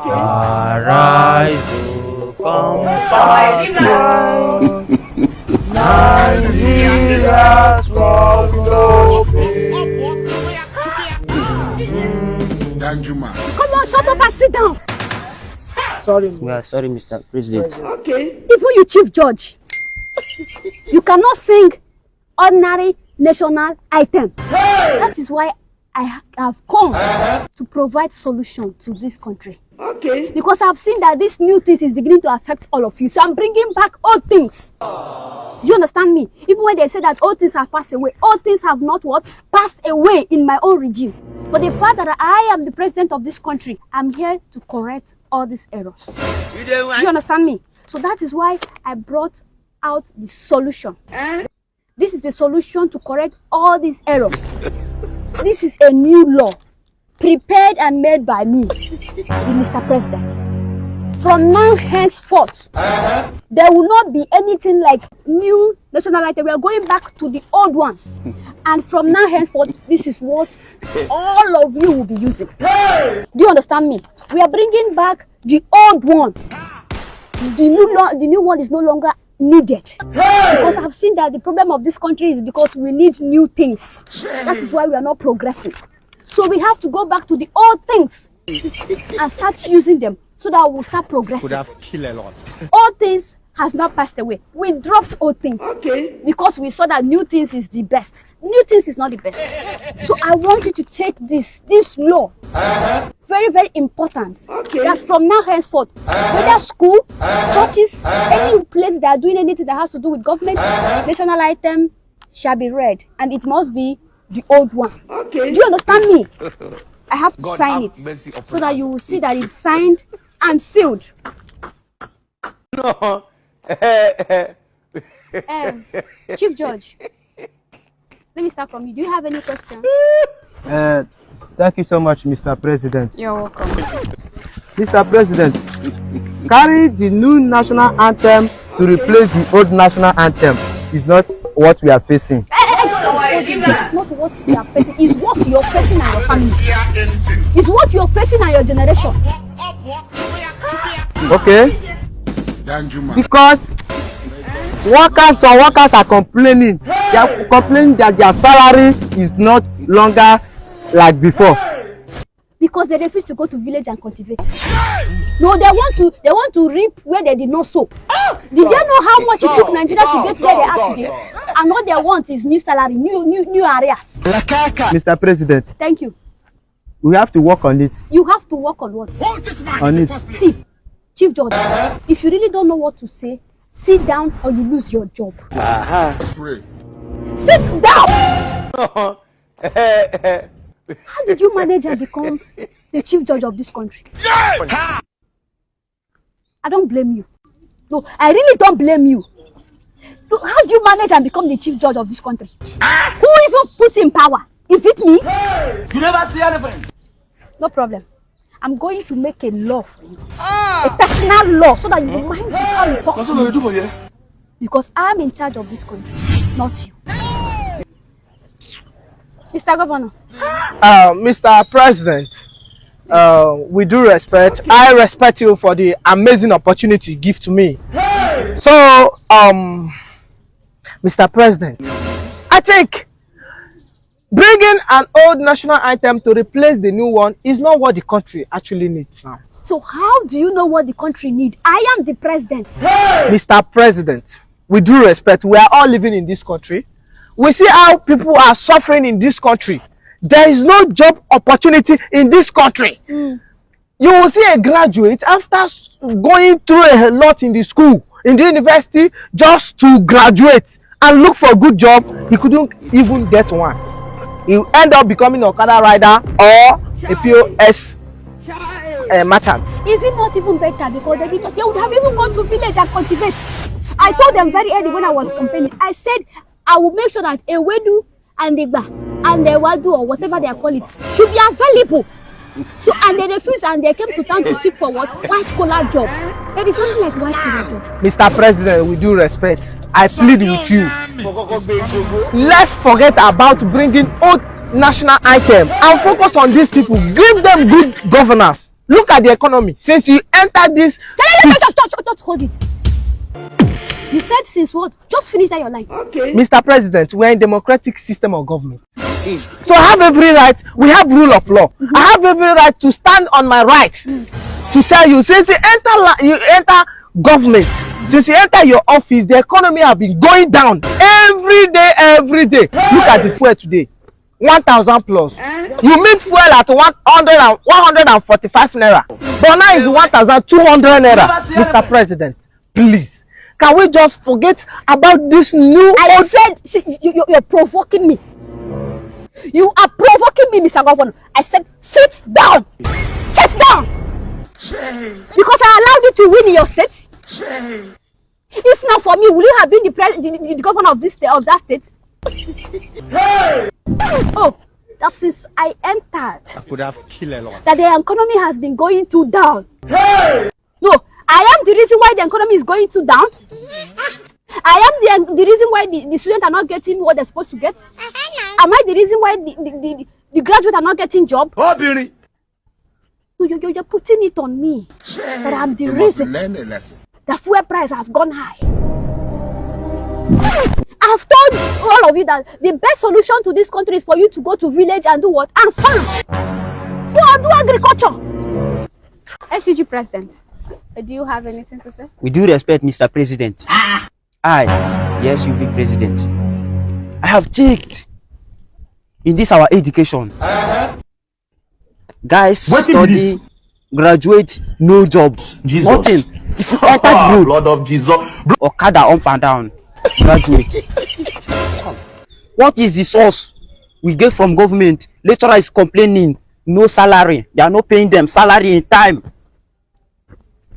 Arise, come back, Nigeria's swallow. Come on, shut up and sit down. Sorry. We are sorry, Mr. President. Okay. Even you, Chief Judge, you cannot sing ordinary national item. That is why I have come to provide solution to this country. Okay. Because I've seen that this new thing is beginning to affect all of you. So I'm bringing back old things. Do you understand me? Even when they say that old things have passed away, old things have not what? Passed away in my own regime. For the fact that I am the president of this country, I'm here to correct all these errors. Do you understand me? So that is why I brought out the solution. This is the solution to correct all these errors. This is a new law, prepared and made by me, the Mr. President. From now henceforth, there will not be anything like new national item. We are going back to the old ones. And from now henceforth, this is what all of you will be using. Do you understand me? We are bringing back the old one. The new one is no longer needed. Because I've seen that the problem of this country is because we need new things. That is why we are not progressing. So we have to go back to the old things and start using them so that we'll start progressing. Could have killed a lot. Old things has not passed away. We dropped old things because we saw that new things is the best. New things is not the best. So I want you to take this law, very, very important, that from now henceforth, whether school, churches, any place that are doing anything that has to do with government, national item shall be read, and it must be the old one. Do you understand me? I have to sign it so that you will see that it's signed and sealed. No. Chief Judge, let me start from you. Do you have any questions? Thank you so much, Mr. President. You're welcome. Mr. President, carry the new national anthem to replace the old national anthem is not what we are facing. It's not what we are facing. It's what you're facing and your family. It's what you're facing and your generation. Okay? Because workers are complaining. They are complaining that their salary is not longer like before. Because they refuse to go to village and cultivate. No, they want to reap where they did not sow. Did they know how much it took Nigeria to get where they are today? And what they want is new salary, new areas. Mr. President. Thank you. We have to work on it. You have to work on what? On it. See, Chief Judge, if you really don't know what to say, sit down or you lose your job. Sit down! How did you manage and become the Chief Judge of this country? I don't blame you. No, I really don't blame you. How do you manage and become the Chief Judge of this country? Who even put in power? Is it me? You never see anything. No problem. I'm going to make a law for you. A personal law so that you mind how you talk to me. Because I'm in charge of this country, not you. Mr. Governor. Mr. President, with due respect, I respect you for the amazing opportunity you give to me. So, Mr. President, I think bringing an old national item to replace the new one is not what the country actually needs now. So how do you know what the country needs? I am the president. Mr. President, with due respect, we are all living in this country. We see how people are suffering in this country. There is no job opportunity in this country. You will see a graduate after going through a lot in the school, in the university, just to graduate and look for a good job. He couldn't even get one. He will end up becoming an Okada rider or a POS merchant. Is it not even better? Because they would have even gone to village and cultivate. I told them very early when I was campaigning, I said I will make sure that a Wedu and the Wadu or whatever they call it should be available. So, and they refused and they came to town to seek for what? White collar job. There is nothing like white collar job. Mr. President, with due respect, I plead with you. Let's forget about bringing old national item and focus on these people. Give them good governance. Look at the economy. Since you entered this... Just hold it. You said since what? Just finish that your line. Okay. Mr. President, we are in democratic system of government. So I have every right, we have rule of law. I have every right to stand on my right to tell you, since you enter government, since you enter your office, the economy has been going down every day. Look at the fuel today, 1,000 plus. You meet fuel at 145 naira, but now it's 1,200 naira. Mr. President, please, can we just forget about this new... I said, see, you're provoking me. You are provoking me, Mr. Governor. I said, sit down. Sit down. Because I allowed you to win in your state. If not for me, will you have been the governor of this state, of that state? Oh, that since I entered, I could have killed a lot. that the economy has been going too down. No, I am the reason why the economy is going too down. I am the reason why the students are not getting what they're supposed to get. Am I the reason why the graduates are not getting job? Oh, Billy. No, you're putting it on me that I'm the reason the fuel price has gone high. I've told all of you that the best solution to this country is for you to go to village and do what? And farm. Do agriculture. SCG President, do you have anything to say? With due respect, Mr. President. Yes, UV President. I have checked in this our education. Guys study, graduate, no job, Jesus. nothing. If you enter road, Lord of Jesus. Okada up and down, graduate. What is the source we get from government? Lecturer is complaining, no salary. They are not paying them salary in time.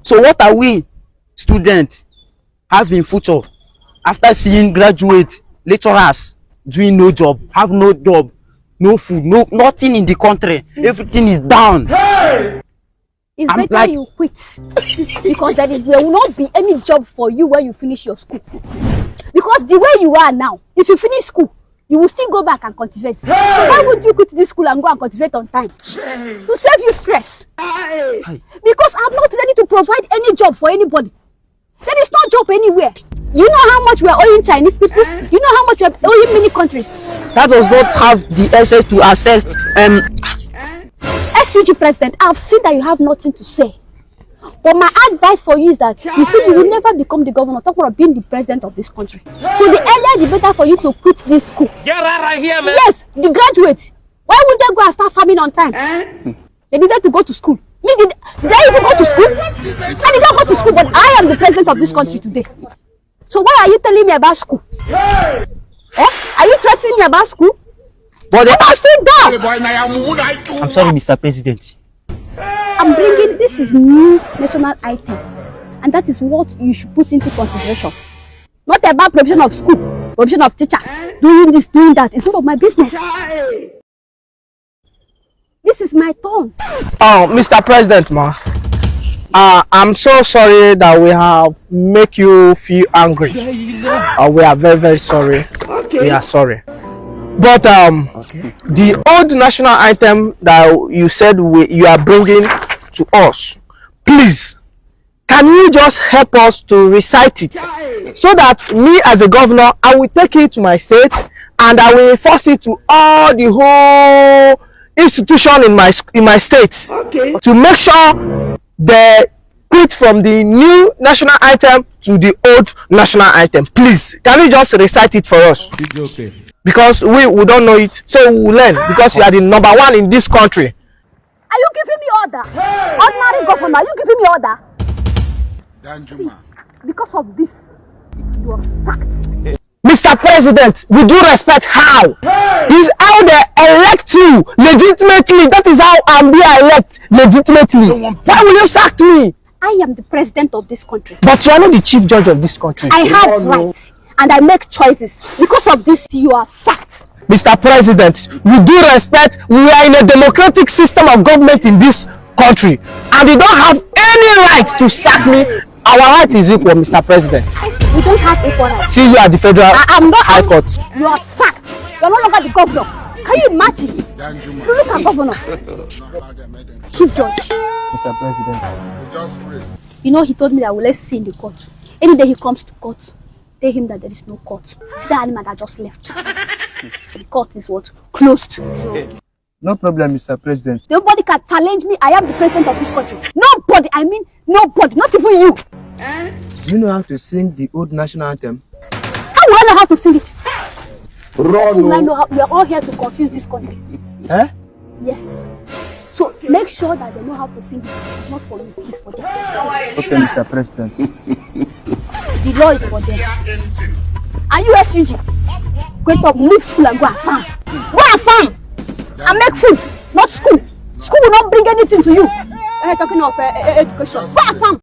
So what are we, students, having future after seeing graduate lecturers doing no job, have no job, no food, nothing in the country? Everything is down. It's better you quit because there will not be any job for you when you finish your school. Because the way you are now, if you finish school, you will still go back and cultivate. So why would you quit this school and go and cultivate on time? To save you stress. Because I'm not ready to provide any job for anybody. There is no job anywhere. You know how much we are owing Chinese people? You know how much we are owing many countries? That does not have the access to access. SUG President, I've seen that you have nothing to say. But my advice for you is that you see, you will never become the governor. Talk about being the president of this country. So the earlier the better for you to quit this school. Get right here, man. Yes, the graduates. Why would they go and start farming on time? They needed to go to school. Me, did I even go to school? I did not go to school, but I am the president of this country today. So why are you telling me about school? Are you threatening me about school? But they Sit down. I'm sorry, Mr. President. I'm bringing this is new national item, and that is what you should put into consideration. Not about provision of school, provision of teachers, doing this, doing that. It's none of my business. This is my turn. Oh, Mr. President, I'm so sorry that we have make you feel angry. We are very, very sorry. We are sorry. But the old national item that you said you are bringing to us, please, can you just help us to recite it so that me as a governor, I will take it to my state and I will enforce it to all the whole institution in my state to make sure they quit from the new national item to the old national item. Please, can you just recite it for us? Okay. Because we don't know it, so we will learn. Because you are the number one in this country. Are you giving me order? Ordinary governor, are you giving me order? See, because of this, you are sacked. Mr. President, with due respect, how? Is how they elect you legitimately. That is how I'm being elected legitimately. Why will you sack me? I am the president of this country. But you are not the chief judge of this country. I have rights and I make choices. Because of this, you are sacked. Mr. President, with due respect, we are in a democratic system of government in this country, and you don't have any right to sack me. Our right is equal, Mr. President. We don't have equal rights. See, you are the federal I'm not high court. You are sacked. You are no longer the governor. Can you imagine? Look at governor. Chief Judge. Mr. President. You know, he told me that let's see in the court. Any day he comes to court, tell him that there is no court. See that animal that just left. The court is what? Closed. No problem, Mr. President. Nobody can challenge me. I am the president of this country. Nobody. I mean, nobody. Not even you. Do you know how to sing the old national anthem? How will I know how to sing it? How will I know how? We are all here to confuse this country. Eh? Yes. So make sure that they know how to sing it. It's not for me. It's for them. Okay, Mr. President. The law is for them. And you, SUG, go up, leave school and go and farm. Go and farm and make food, not school. School will not bring anything to you. Talking of education. Go and farm.